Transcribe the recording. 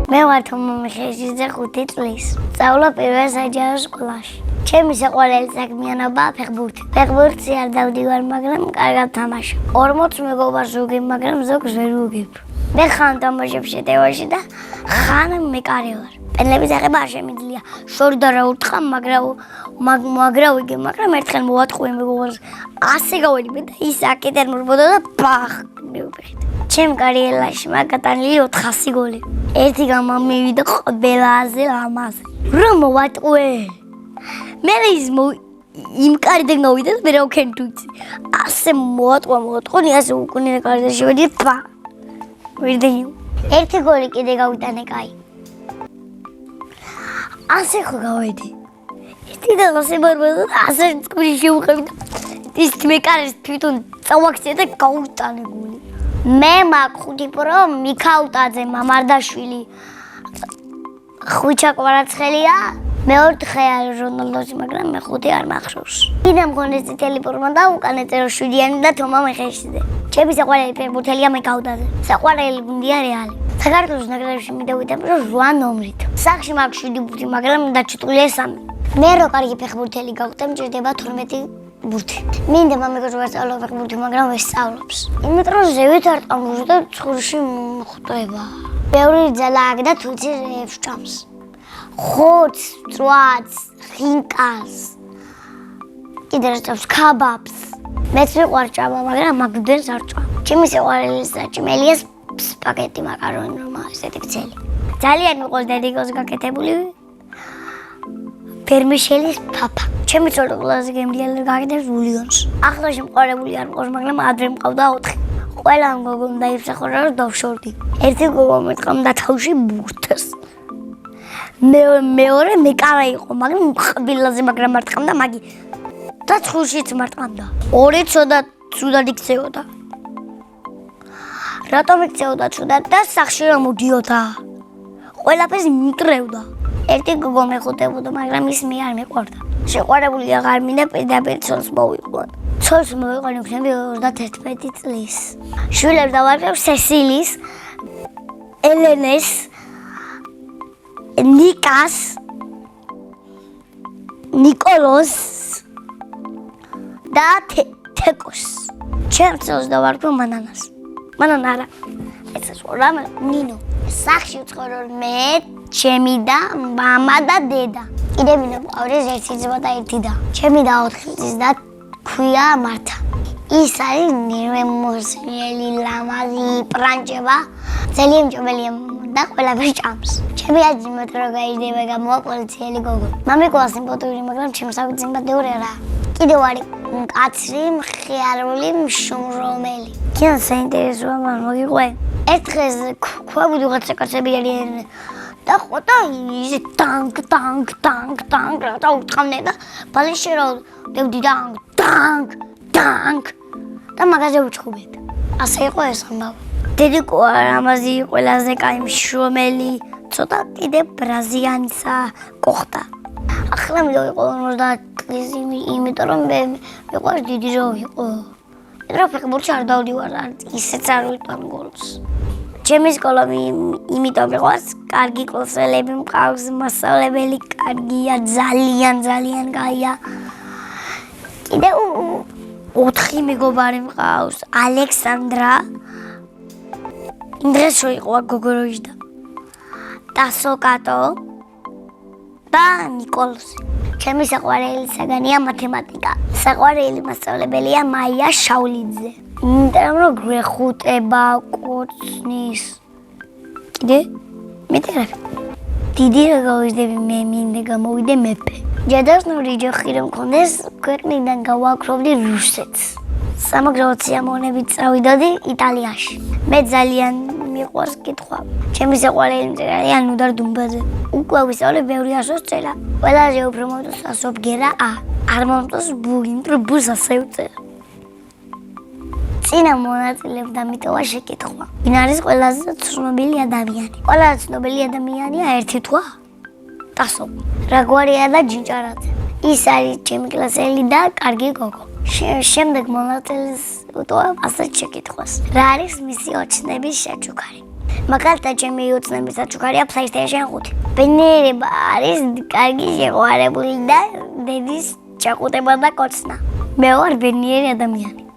მე ვარ თომა ხეშიძე 5 წლის. სწავლა პირველ საჯარო სკოლაში. ჩემი საყვარელი საქმიანობაა ფეხბურთი. ფეხბურთზე არ დავდივარ, მაგრამ კარგად თამაშობ. 40 მეგობარს ვუგებ, მაგრამ ზოგს ვერ ვუგებ. მე ხან თამაშობ შეტევაში და ხან მეკარე ვარ. პენლების აღება არ შემიძლია. შორი და რა უთხრა, მაგრა ვიგე, მაგრამ ერთხელ მოვატყუე მეგობარს. ასე გავედიბე და ის აკეთერ მორბოდა და ბახ მივფეხით. ჩემ კარიერაში მაგატანილი 400 გოლი. ერთი გამა მივიდა ყველაზე ლამაზე. რომ მოვატყუე. მე იმ კარიდან გავიდა და მე რა ვქენ თუცი. ასე მოვატყუნი, ასე უკუნე კარიდან შევედი და ვირდენი. ერთი გოლი კიდე გავიტანე კაი. ასე ხო გავედი. ერთი და ასე მორბოდა და ასე წყური შევუყევი და ის მეკარეს თვითონ წავაქცია და გავუტანე გოლი. მე მაგ 5 პრო მიქაუტაძე მამარდაშვილი ხვიჩა კვარაცხელია მე 4 ხეა რონალდოში მაგრამ მე 5 არ მახსოვს კიდე მქონე წითელი პორმა და უკანე წერო 7-იანი და თომა მეხეშიძე ჩემი საყვარელი ფეხბურთელია მიქაუტაძე საყვარელი გუნდია რეალი საქართველოს ნაკრებში მიდავიდებ რომ 8 ნომრით სახში მაგ 7 ბურთი მაგრამ დაჩიტყულია 3 მე რო კარგი ფეხბურთელი გავხდე მჭირდება 12 ბურთი. მინდა მამიკოს ვასწავლო ფეხბურთი, მაგრამ ვესწავლობს. იმიტომ რომ ზევით არ ტყამბურს და ცხურში ხვდება. ბევრი ძალა აქ და თუცი რეებს ჭამს. ხოც, წვაც, ხინკას. კიდე რა ჭამს ქაბაბს. მეც მიყვარს ჭამა, მაგრამ მაგდენს არ ჭამ. ჩემი საყვარელი საჭმელია სპაგეტი მაკარონი რომა ესეთი გწელი. ძალიან მიყვარს დედიკოს გაკეთებული ფერმიშელის პაპა. ჩემი ცოლი ყველაზე გემრიელი გაგიდებს ბულიონს. ახლოში მყარებული არ მყავს, მაგრამ ადრე მყავდა 4. ყველა მგოგომ დაიფსახურა რომ დავშორდი. ერთი გოგო მეტყამდა თავში ბურთს. მეორე მეკარა იყო, მაგრამ ყბილაზე მაგრამ არ ტყამდა მაგი. და ცხურშიც მარტყამდა. ორი ცუდად იქცეოდა. რატომ იქცეოდა ცუდად და სახში რომ მოდიოდა? ყველაფერს მიკრევდა. ერთი გოგო მეხუთებოდა, მაგრამ ის მე არ მეყვარდა. შეყვარებული აღარ მინდა პირდაპირ ცოლს მოვიყვან. ცოლს მოვიყვან იქნები 31 წლის. შვილებს დავარქვევ სესილის, ელენეს, ნიკას, ნიკოლოს და თეკოს. ჩემს ცოლს დავარქვევ მანანას. მანანა არა. ეცეს რამე ნინო. სახში ვცხოვრობ მე, ჩემი და მამა და დედა. კიდე მინდა მყავდეს ერთი ძმა და ერთი და. ჩემი და 4 წლის და ქვია მართა. ის არის ნერვემოსიელი ლამაზი პრანჭება, ძალიან მჭობელია და ყველაფერს ჭამს. ჩემი აჯი მეტრო გაიძება გამოვაკვალიციელი გოგო. მამიკოა სიმპათიური, მაგრამ ჩემსავით სიმპათიური არა. კიდე ვარი კაცრი, მხიარული, მშრომელი. კიან საინტერესოა მან მოგიყვე. ერთ დღეს ქვაბუდი რაღაცა კაცები არიან. და ხოდა ის ტანკ რა უთხრამდნენ და ბალეში რო დევდი ტანკ და მაგაზე უჩხუბეთ. ასე იყო ეს ამბავი. დედიკო ამაზი ყველაზე კაი მშრომელი, ცოტა კიდე ბრაზიანისა გოხდა. ახლა მივიყო 50 წლის, იმიტომ რომ მე მიყვარს დიდი რო ვიყო. რა ფეხბურთში არ დავდივარ, ისეც არ ვიტან გოლს. ჩემი სკოლა იმიტომ მიყვარს, კარგი კლასელები მყავს, მასწავლებელი კარგია, ძალიან კაია. კიდე 4 მეგობარი მყავს, ალექსანდრა. იმ დღეს რო იყო გოგოროიჟდა. ტასო კატო და ნიკოლოზი. ჩემი საყვარელი საგანია მათემატიკა. საყვარელი მასწავლებელია მაია შაულიძე. იმიტომ რომ გვეხუტება კოცნის. კიდე? მეტერაფი. დიდი რა გავიზდები მე მინდა გამოვიდე მეფე. ჯადოსნური ჯოხი რომ მქონდეს, ქვეყნიდან გავაკროვდი რუსეთს. სამაგრაო სიამოვნებით წავიდოდი იტალიაში. მე ძალიან მიყვარს კითხვა. ჩემი საყვარელი მწერალია ნუდარ დუმბაძე. უკვე ვისწავლე ბევრი ასოს წერა. ყველაზე უფრო მომწონს ასო ბგერა ა. არ მომწონს ბუ, იმიტომ რომ ბუს ასე უწერა. წინა მონაწილეობდა მიტოვა შეკითხვა. ვინ არის ყველაზე ცნობილი ადამიანი? ყველაზე ცნობილი ადამიანია ერთი თქვა. ტასო. რაგვარია და ჯინჭარაძე. ის არის ჩემი კლასელი და კარგი გოგო. შემდეგ მონაწილეს უტოვა ასეთ შეკითხვას. რა არის მისი ოჩნების შეჩუქარი? მაგალითად, ჩემი უცნების საჩუქარია PlayStation 5. ბედნიერება არის კარგი შეყვარებული და დედის ჩაყუტება და კოცნა. მე ვარ ბედნიერი ადამიანი.